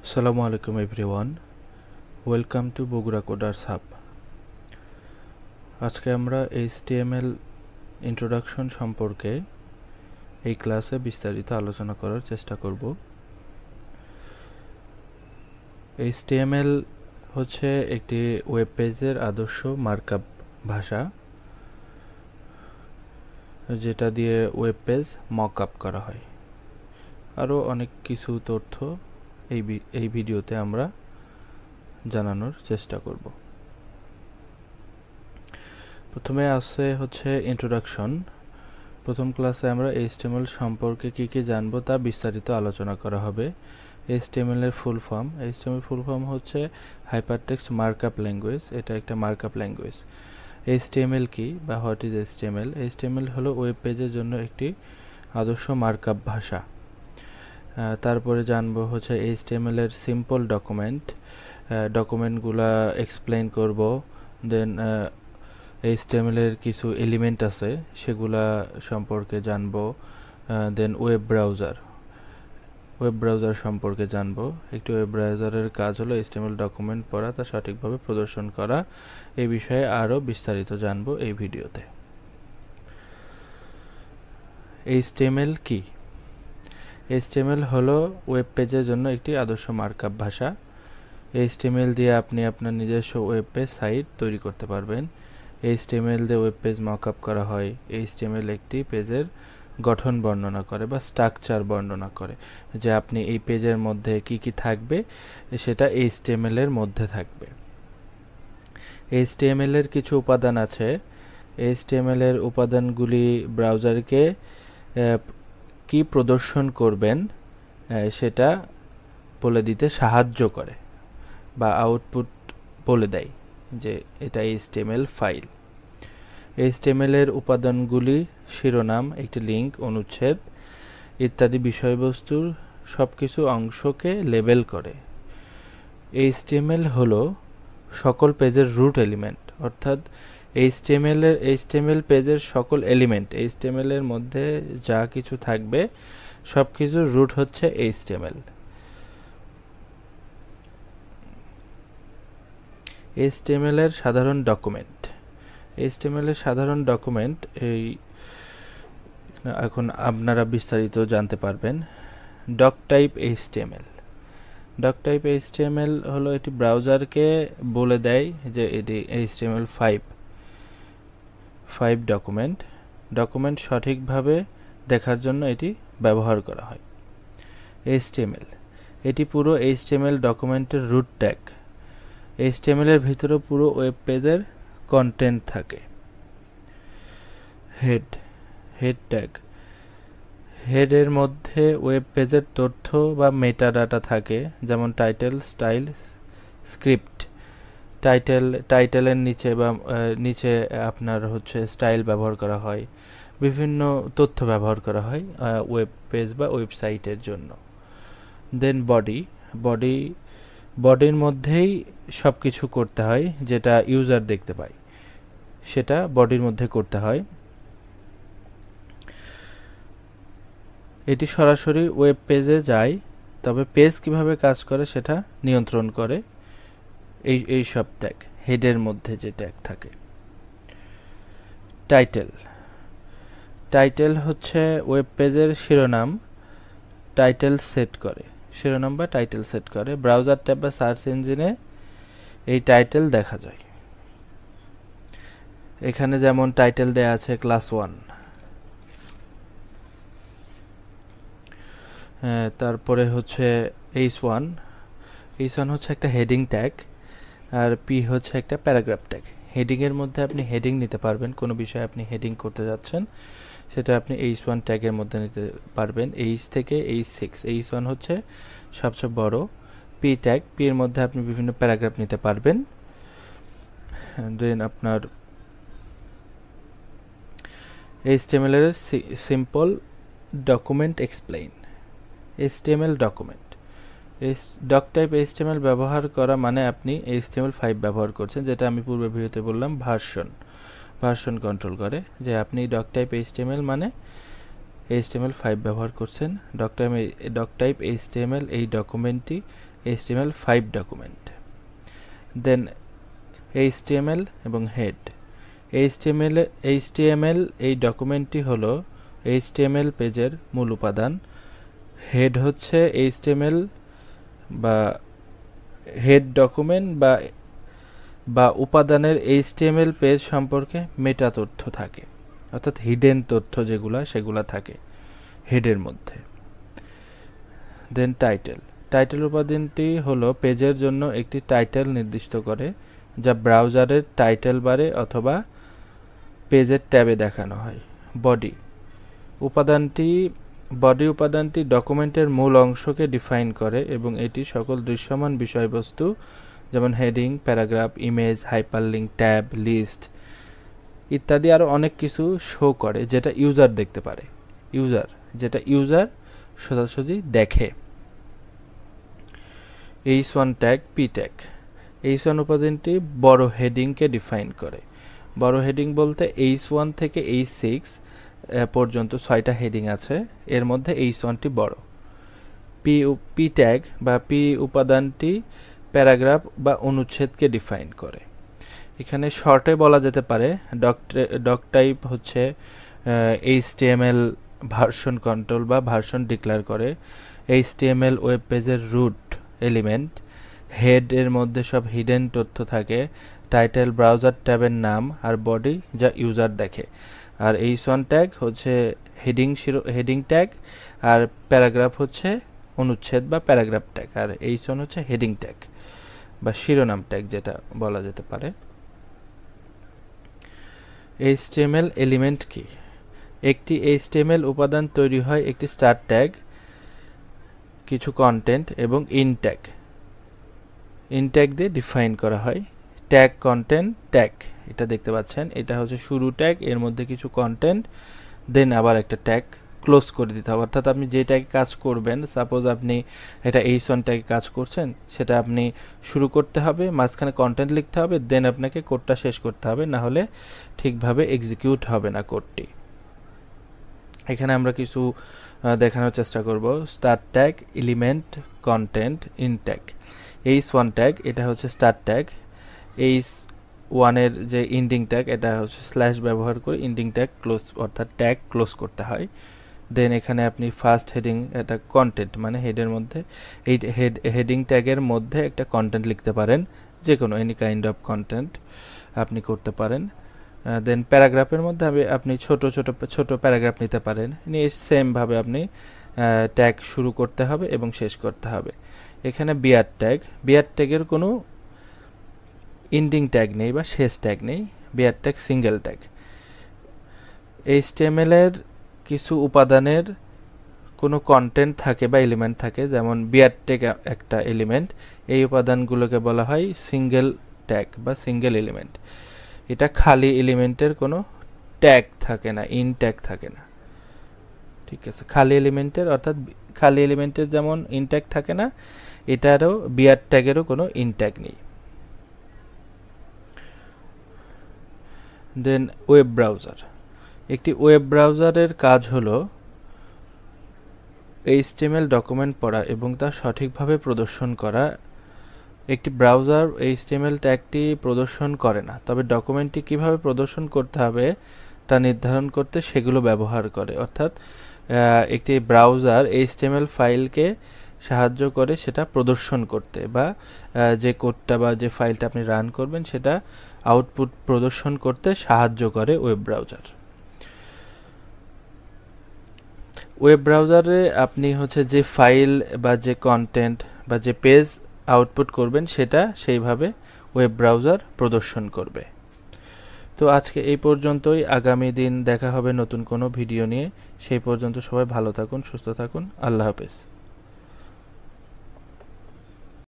Assalamu alaikum everyone. Welcome to Bogura Coders Hub. আজকে আমরা HTML introduction সম্পর্কে এই ক্লাসে বিস্তারিত আলোচনা করার চেষ্টা করব। HTML হচ্ছে একটি ওয়েব পেজের আদর্শ মার্কআপ ভাষা, যেটা দিয়ে ওয়েব পেজ মকআপ করা হয়। আরও অনেক কিছু তথ্য এই ভিডিওতে আমরা জানানোর চেষ্টা করব। প্রথমে আছে হচ্ছে ইন্ট্রোডাকশন। প্রথম ক্লাসে আমরা HTML সম্পর্কে কি জানবো তা বিস্তারিত আলোচনা করা হবে। HTML এর full form. HTML full form হচ্ছে হাইপারটেক্সট মার্কআপ ল্যাঙ্গুয়েজ। এটা একটা মার্কআপ ল্যাঙ্গুয়েজ। HTML কি বা হোয়াট ইজ HTML? HTML হলো ওয়েব পেজের জন্য একটি আদর্শ মার্কআপ ভাষা। তারপরে জানবো হচ্ছে HTML এর সিম্পল ডকুমেন্টগুলা এক্সপ্লেইন করব। দেন HTML এর কিছু এলিমেন্ট আছে সেগুলা সম্পর্কে জানবো। দেন ওয়েব ব্রাউজার সম্পর্কে জানবো। একটি ওয়েব ব্রাউজারের কাজ হলো HTML ডকুমেন্ট পড়া, তা সঠিকভাবে প্রদর্শন করা। এই বিষয়ে আরও বিস্তারিত জানবো এই ভিডিওতে। HTML কি? HTML হলো ওয়েব পেজের জন্য একটি আদর্শ মার্কআপ ভাষা। HTML দিয়ে আপনি আপনার নিজস্ব ওয়েব পেজ সাইট তৈরি করতে পারবেন। HTML দিয়ে ওয়েব পেজ মকআপ করা হয়। HTML একটি পেজের গঠন বর্ণনা করে বা স্ট্রাকচার বর্ণনা করে, যে আপনি এই পেজের মধ্যে কি থাকবে সেটা HTML এর মধ্যে থাকবে। HTML এর কিছু উপাদান আছে। HTML এর উপাদানগুলি ব্রাউজারকে কি প্রদর্শন করবেন সেটা বলে দিতে সাহায্য করে বা আউটপুট বলে দেয় যে এটা HTML ফাইল। HTML এর উপাদানগুলি শিরোনাম, একটি লিঙ্ক, অনুচ্ছেদ ইত্যাদি বিষয়বস্তুর সবকিছু অংশকে লেবেল করে। HTML হলো সকল পেজের রুট এলিমেন্ট, অর্থাৎ HTML পেজের সকল এলিমেন্ট, HTML এর মধ্যে যা কিছু থাকবে সব কিছুর রুট হচ্ছে HTML। HTML এর সাধারণ ডকুমেন্ট। HTML এর সাধারণ ডকুমেন্ট এখন আপনারা বিস্তারিত জানতে পারবেন। ডক টাইপ HTML হলো এটি ব্রাউজারকে বলে দেয় যে এটি HTML5 ডকুমেন্ট সঠিকভাবে দেখার জন্য এটি ব্যবহার করা হয়। HTML এটি পুরো HTML ডকুমেন্টের রুট ট্যাগ। HTML এর ভিতরে পুরো ওয়েব পেজের কন্টেন্ট থাকে। Head tag. হেডের মধ্যে ওয়েব পেজের তথ্য বা মেটা ডাটা থাকে, যেমন টাইটেল, স্টাইল, স্ক্রিপ্ট। টাইটেলের নিচে আপনার হচ্ছে স্টাইল ব্যবহার করা হয়, বিভিন্ন তথ্য ব্যবহার করা হয় ওয়েব পেজ বা ওয়েবসাইটের জন্য। দেন বডির মধ্যেই সব কিছু করতে হয়, যেটা ইউজার দেখতে পায় সেটা বডির মধ্যে করতে হয়। এটি সরাসরি ওয়েব পেজে যায়, তবে পেজ কিভাবে কাজ করে সেটা নিয়ন্ত্রণ করে এই সব ট্যাগ, হেডের মধ্যে যে ট্যাগ থাকে। টাইটেল হচ্ছে ওয়েব পেজের শিরোনাম বা টাইটেল সেট করে। ব্রাউজার ট্যাব বা সার্চ ইঞ্জিনে এই টাইটেল দেখা যায়। এখানে যেমন টাইটেল দেয়া আছে ক্লাস 1। তারপরে হচ্ছে H1 হচ্ছে একটা হেডিং ট্যাগ, আর P হচ্ছে একটা প্যারাগ্রাফ ট্যাগ। হেডিংয়ের মধ্যে আপনি হেডিং নিতে পারবেন, কোনো বিষয়ে আপনি হেডিং করতে যাচ্ছেন সেটা আপনি H1 ট্যাগের মধ্যে নিতে পারবেন। H থেকে H6, H1 হচ্ছে সবচেয়ে বড়। P ট্যাগ, P এর মধ্যে আপনি বিভিন্ন প্যারাগ্রাফ নিতে পারবেন। দেন আপনার HTML এর simple document explain. HTML document. Doctype HTML ব্যবহার করা মানে আপনি HTML5 ব্যবহার করছেন, যেটা আমি পূর্বে ভিডিওতে বললাম ভার্সন কন্ট্রোল করে, যে আপনি ডক টাইপ HTML মানে HTML5 ব্যবহার করছেন। ডক টাইপ HTML এই ডকুমেন্টটি HTML5 ডকুমেন্ট। দেন HTML এবং হেড। HTML এই ডকুমেন্টটি হলো HTML পেজের মূল উপাদান। হেড হচ্ছে HTML বা হেড ডকুমেন্ট বা উপাদানের HTML পেজ সম্পর্কে মেটা তথ্য থাকে, অর্থাৎ হিডেন তথ্য সেগুলা থাকে হেডের মধ্যে। দেন টাইটেল উপাদানটি হলো পেজের জন্য একটি টাইটেল নির্দিষ্ট করে, যা ব্রাউজারের টাইটেল বারে অথবা পেজের ট্যাবে দেখানো হয়। বডি উপাদানটি ডকুমেন্টের মূল অংশকে ডিফাইন করে এবং এটি সকল দৃশ্যমান বিষয়বস্তু যেমন heading, paragraph, image, hyperlink, tab, list ইত্যাদি আরও অনেক কিছু শো করে, যেটা ইউজার দেখতে পারে, ইউজার সোজাসুজি দেখে। H1 tag, P tag. H1 উপাদানটি বড় হেডিংকে ডিফাইন করে। বড় হেডিং বলতে H1 থেকে H6 পর্যন্ত 6টা হেডিং আছে, এর মধ্যে H1টি বড়। P ট্যাগ বা P উপাদানটি প্যারাগ্রাফ বা অনুচ্ছেদকে ডিফাইন করে। এখানে শর্টে বলা যেতে পারে ডক টাইপ হচ্ছে HTML ভার্সন কন্ট্রোল বা ভার্সন ডিক্লেয়ার করে। HTML ওয়েব পেজের রুট এলিমেন্ট। হেড এর মধ্যে সব হিডেন তথ্য থাকে। টাইটেল ব্রাউজার ট্যাবের নাম, আর বডি যা ইউজার দেখে। আর H1 ট্যাগ হচ্ছে হেডিং ট্যাগ, আর প্যারাগ্রাফ হচ্ছে অনুচ্ছেদ বা প্যারাগ্রাফ ট্যাগ, আর H1 হচ্ছে হেডিং ট্যাগ বা শিরোনাম ট্যাগ যেটা বলা যেতে পারে। HTML এলিমেন্ট কি? একটি HTML উপাদান তৈরি হয় একটি স্টার্ট ট্যাগ, কিছু কন্টেন্ট এবং ইন ট্যাগ দিয়ে ডিফাইন করা হয়। ট্যাগ, কন্টেন্ট, ট্যাগ এটা দেখতে পাচ্ছেন, এটা হচ্ছে শুরু ট্যাগ, এর মধ্যে কিছু কন্টেন্ট, দেন আবার একটা ট্যাগ ক্লোজ করে দিতে হবে। অর্থাৎ আপনি যে ট্যাগে কাজ করবেন, সাপোজ আপনি এটা H1 ট্যাগে কাজ করছেন, সেটা আপনি শুরু করতে হবে, মাঝখানে কন্টেন্ট লিখতে হবে, দেন আপনাকে কোডটা শেষ করতে হবে, না হলে ঠিকভাবে এক্সিকিউট হবে না কোডটি। এখানে আমরা কিছু দেখানোর চেষ্টা করব। Start tag, element, content, in tag. H1 tag এটা হচ্ছে স্টার্ট ট্যাগ। H1 এর যে ইন্ডিং ট্যাগ, এটা হচ্ছে স্ল্যাশ ব্যবহার করে ইন্ডিং ট্যাগ ক্লোজ, অর্থাৎ ট্যাগ ক্লোজ করতে হয়। দেন এখানে আপনি ফার্স্ট হেডিং, এটা কন্টেন্ট মানে হেডের মধ্যে, এই হেডিং ট্যাগের মধ্যে একটা কন্টেন্ট লিখতে পারেন, যে কোনো এনি কাইন্ড অফ কন্টেন্ট আপনি করতে পারেন। দেন প্যারাগ্রাফের মধ্যে আপনি ছোট প্যারাগ্রাফ নিতে পারেন, নিয়ে সেমভাবে আপনি ট্যাগ শুরু করতে হবে এবং শেষ করতে হবে। এখানে বিআর ট্যাগের কোনো ইন্ডিং ট্যাগ নেই বা শেষ ট্যাগ নেই, BR tag single tag. HTML এর কিছু উপাদানের কোনো কন্টেন্ট থাকে বা এলিমেন্ট থাকে, যেমন বিআর ট্যাগ একটা এলিমেন্ট, এই উপাদানগুলোকে বলা হয় সিঙ্গেল ট্যাগ বা সিঙ্গেল এলিমেন্ট। এটা খালি এলিমেন্টের কোনো ট্যাগ থাকে না, ইন ট্যাগ থাকে না, ঠিক আছে। খালি এলিমেন্টের যেমন ইন ট্যাগ থাকে না, এটারও বিআর ট্যাগেরও কোনো ইন ট্যাগ নেই। দেন ওয়েব ব্রাউজার। একটি ওয়েব ব্রাউজারের কাজ হলো HTML ডকুমেন্ট পড়া এবং তা সঠিকভাবে প্রদর্শন করা। একটি ব্রাউজার HTML ট্যাগটি প্রদর্শন করে না, তবে ডকুমেন্টটি কিভাবে প্রদর্শন করতে হবে তা নির্ধারণ করতে সেগুলো ব্যবহার করে। অর্থাৎ একটি ব্রাউজার HTML ফাইলকে সাহায্য করে সেটা প্রদর্শন করতে, বা যে কোডটা বা যে ফাইলটা আপনি রান করবেন সেটা আউটপুট প্রদর্শন করতে সাহায্য করে ওয়েব ব্রাউজার। ওয়েব ব্রাউজারে আপনি হচ্ছে যে ফাইল বা যে কন্টেন্ট বা যে পেজ আউটপুট করবেন, সেটা সেইভাবে ওয়েব ব্রাউজার প্রদর্শন করবে। তো আজকে এই পর্যন্তই, আগামী দিন দেখা হবে নতুন কোনো ভিডিও নিয়ে। সেই পর্যন্ত সবাই ভালো থাকুন, সুস্থ থাকুন, আল্লাহ হাফেজ।